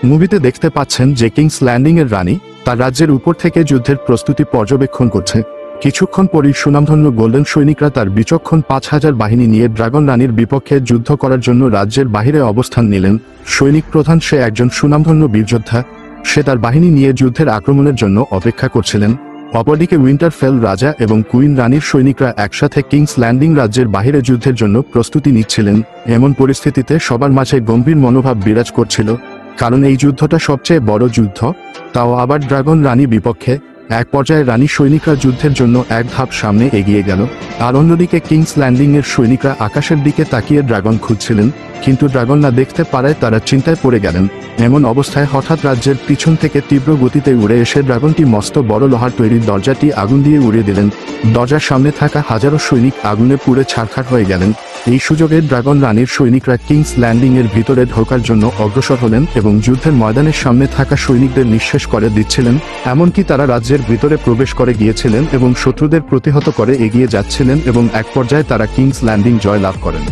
মুভিতে দেখতে পাচ্ছেন যে কিংস ল্যান্ডিং এর রানী তার রাজ্যের উপর থেকে যুদ্ধের প্রস্তুতি পর্যবেক্ষণ করছে। কিছুক্ষণ পরই সুনামধন্য গোল্ডেন সৈনিকরা তার বিচক্ষণ 5000 বাহিনী নিয়ে ড্রাগন রানীর বিপক্ষে যুদ্ধ করার জন্য রাজ্যের বাহিরে অবস্থান নিলেন। সৈনিক প্রধান সে একজন সুনামধন্য বীরযোদ্ধা, সে তার বাহিনী নিয়ে যুদ্ধের আক্রমণের জন্য অপেক্ষা করছিলেন। অপরদিকে উইন্টারফেল রাজা এবং কুইন রানীর সৈনিকরা একসাথে কিংস ল্যান্ডিং রাজ্যের বাহিরে যুদ্ধের জন্য প্রস্তুতি নিচ্ছিলেন। এমন পরিস্থিতিতে সবার মাঝে গম্ভীর মনোভাব বিরাজ করছিল, কারণ এই যুদ্ধটা সবচেয়ে বড় যুদ্ধ, তাও আবার ড্রাগন রানী বিপক্ষে। এক পর্যায়ে রানী সৈনিকরা যুদ্ধের জন্য এক ধাপ সামনে এগিয়ে গেল, আর অন্যদিকে কিংস ল্যান্ডিং এর সৈনিকরা আকাশের দিকে তাকিয়ে ড্রাগন খুঁজছিলেন, কিন্তু ড্রাগন না দেখতে পারায় তারা চিন্তায় পড়ে গেলেন। এমন অবস্থায় হঠাৎ রাজ্যের পিছন থেকে তীব্র গতিতে উড়ে এসে ড্রাগনটি মস্ত বড় লোহার তৈরি দরজাটি আগুন দিয়ে উড়িয়ে দিলেন। দরজার সামনে থাকা হাজারো সৈনিক আগুনে পুড়ে ছারখার হয়ে গেলেন। এই সুযোগে ড্রাগন রানীর সৈনিকরা কিংস ল্যান্ডিং এর ভিতরে ঢোকার জন্য অগ্রসর হলেন এবং যুদ্ধের ময়দানের সামনে থাকা সৈনিকদের নিঃশেষ করে দিচ্ছিলেন। এমনকি তারা রাজ্যের ভিতরে প্রবেশ করে গিয়েছিলেন এবং শত্রুদের প্রতিহত করে এগিয়ে যাচ্ছিলেন এবং এক পর্যায়ে তারা কিংস ল্যান্ডিং জয় লাভ করেন।